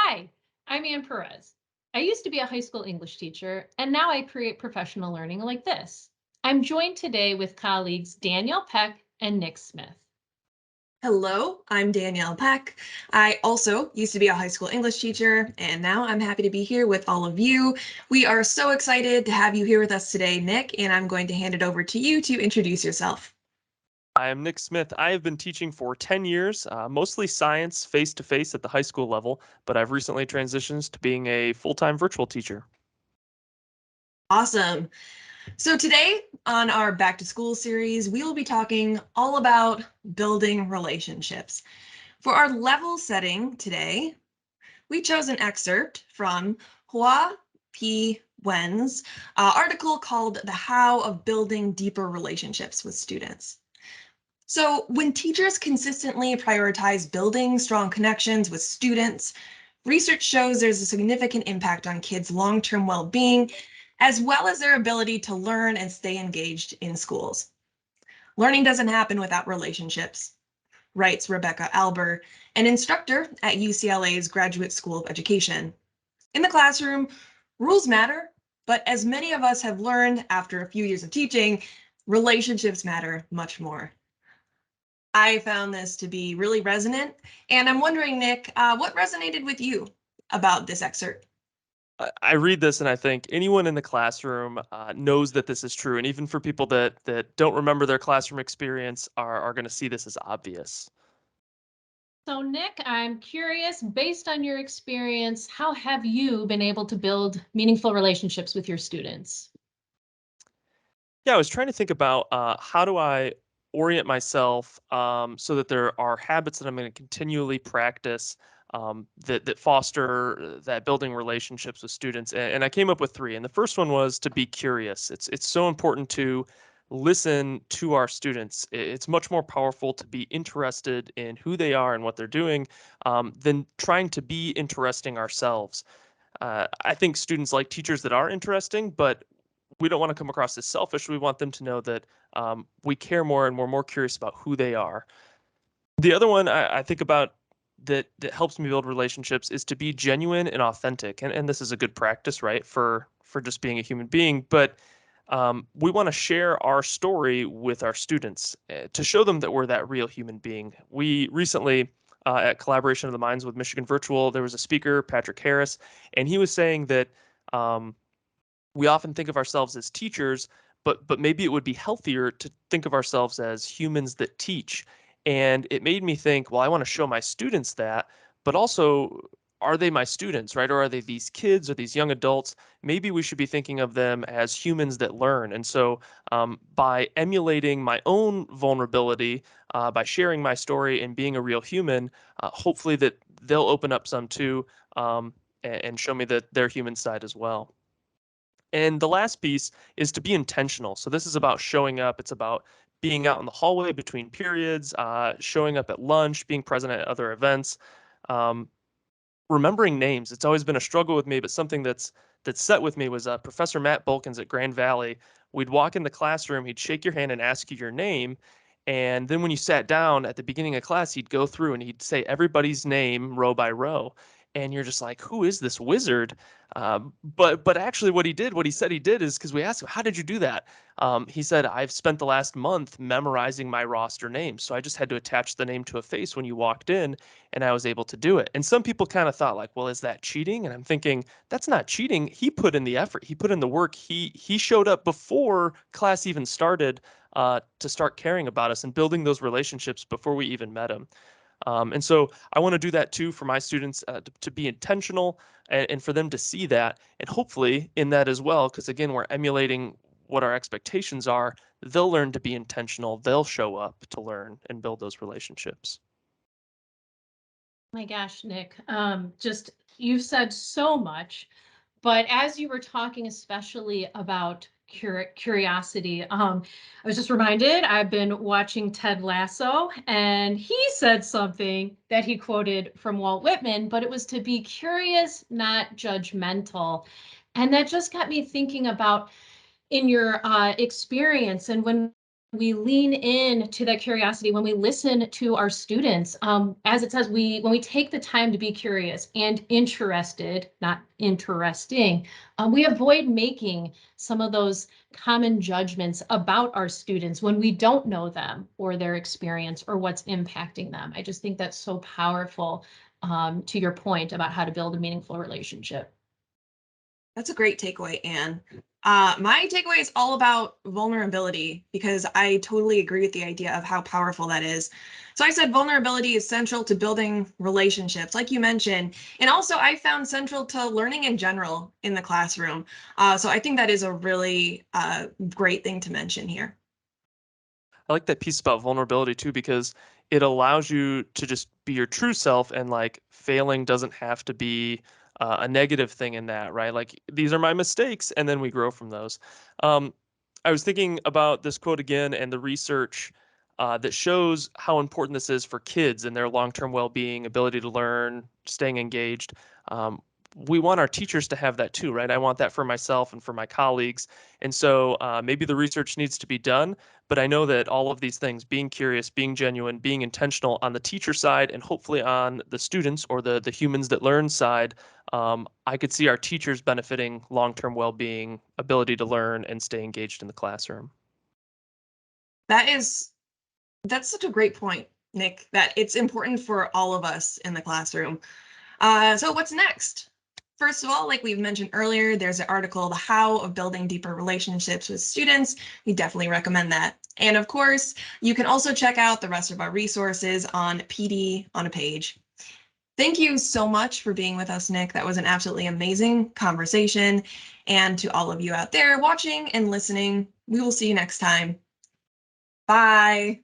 Hi, I'm Ann Perez. I used to be a high school English teacher, and now I create professional learning like this. I'm joined today with colleagues Danielle Peck and Nick Smith. Hello, I'm Danielle Peck. I also used to be a high school English teacher, and now I'm happy to be here with all of you. We are so excited to have you here with us today, Nick, and I'm going to hand it over to you to introduce yourself. I am Nick Smith. I have been teaching for 10 years, mostly science face to face at the high school level, but I've recently transitioned to being a full-time virtual teacher. Awesome. So today on our Back to School series, we will be talking all about building relationships. For our level setting today, we chose an excerpt from Hua P. Wen's article called The How of Building Deeper Relationships with Students. So when teachers consistently prioritize building strong connections with students, research shows there's a significant impact on kids' long-term well-being, as well as their ability to learn and stay engaged in schools. Learning doesn't happen without relationships, writes Rebecca Alber, an instructor at UCLA's Graduate School of Education. In the classroom, rules matter, but as many of us have learned after a few years of teaching, relationships matter much more. I found this to be really resonant, and I'm wondering, Nick, what resonated with you about this excerpt? I read this and I think anyone in the classroom knows that this is true, and even for people that don't remember their classroom experience are going to see this as obvious. So, Nick, I'm curious, based on your experience, how have you been able to build meaningful relationships with your students? Yeah, I was trying to think about how do I orient myself so that there are habits that I'm going to continually practice that foster that building relationships with students. And I came up with three. And the first one was to be curious. It's so important to listen to our students. It's much more powerful to be interested in who they are and what they're doing than trying to be interesting ourselves. I think students like teachers that are interesting, but we don't want to come across as selfish. We want them to know that we care more and we're more curious about who they are. The other one I think about that helps me build relationships is to be genuine and authentic. And this is a good practice, right? For just being a human being. But we want to share our story with our students to show them that we're that real human being. We recently at Collaboration of the Minds with Michigan Virtual, there was a speaker, Patrick Harris, and he was saying that um, we often think of ourselves as teachers, but maybe it would be healthier to think of ourselves as humans that teach. And it made me think, well, I want to show my students that, but also, are they my students, right? Or are they these kids or these young adults? Maybe we should be thinking of them as humans that learn. And so, by emulating my own vulnerability, by sharing my story and being a real human, hopefully that they'll open up some too, and show me that their human side as well. And the last piece is to be intentional. So this is about showing up. It's about being out in the hallway between periods, showing up at lunch, being present at other events, um, remembering names. It's always been a struggle with me, but something that's set with me was Professor Matt Bulkins at Grand Valley. We'd walk in the classroom, he'd shake your hand and ask you your name. And then when you sat down at the beginning of class, he'd go through and he'd say everybody's name row by row. And you're just like, who is this wizard? But actually, what he said he did is because we asked him, how did you do that? He said, I've spent the last month memorizing my roster names. So I just had to attach the name to a face when you walked in, and I was able to do it. And some people kind of thought like, well, is that cheating? And I'm thinking, that's not cheating. He put in the effort. He put in the work. He showed up before class even started to start caring about us and building those relationships before we even met him. And so I want to do that too for my students to be intentional and for them to see that. And hopefully in that as well, because again, we're emulating what our expectations are, they'll learn to be intentional. They'll show up to learn and build those relationships. My gosh, Nick, just you've said so much, but as you were talking, especially about curiosity, I was just reminded I've been watching Ted Lasso, and he said something that he quoted from Walt Whitman, but it was to be curious, not judgmental. And that just got me thinking about in your experience and when we lean in to that curiosity, when we listen to our students, as it says, when we take the time to be curious and interested, not interesting, we avoid making some of those common judgments about our students when we don't know them or their experience or what's impacting them. I just think that's so powerful, to your point about how to build a meaningful relationship. That's a great takeaway, Anne. My takeaway is all about vulnerability because I totally agree with the idea of how powerful that is. So I said vulnerability is central to building relationships, like you mentioned, and also I found central to learning in general in the classroom. So I think that is a really great thing to mention here. I like that piece about vulnerability too, because it allows you to just be your true self, and like failing doesn't have to be a negative thing in that, right? Like these are my mistakes, and then we grow from those. Um, I was thinking about this quote again and the research that shows how important this is for kids and their long-term well-being, ability to learn, staying engaged. Um, we want our teachers to have that too, right? I want that for myself and for my colleagues. And so maybe the research needs to be done, but I know that all of these things, being curious, being genuine, being intentional on the teacher side, and hopefully on the students or the humans that learn side, I could see our teachers benefiting long-term well-being, ability to learn, and stay engaged in the classroom. That's such a great point, Nick, that it's important for all of us in the classroom. So what's next? First of all, like we've mentioned earlier, there's an article, The How of Building Deeper Relationships with Students. We definitely recommend that. And of course, you can also check out the rest of our resources on PD on a Page. Thank you so much for being with us, Nick. That was an absolutely amazing conversation. And to all of you out there watching and listening, we will see you next time. Bye.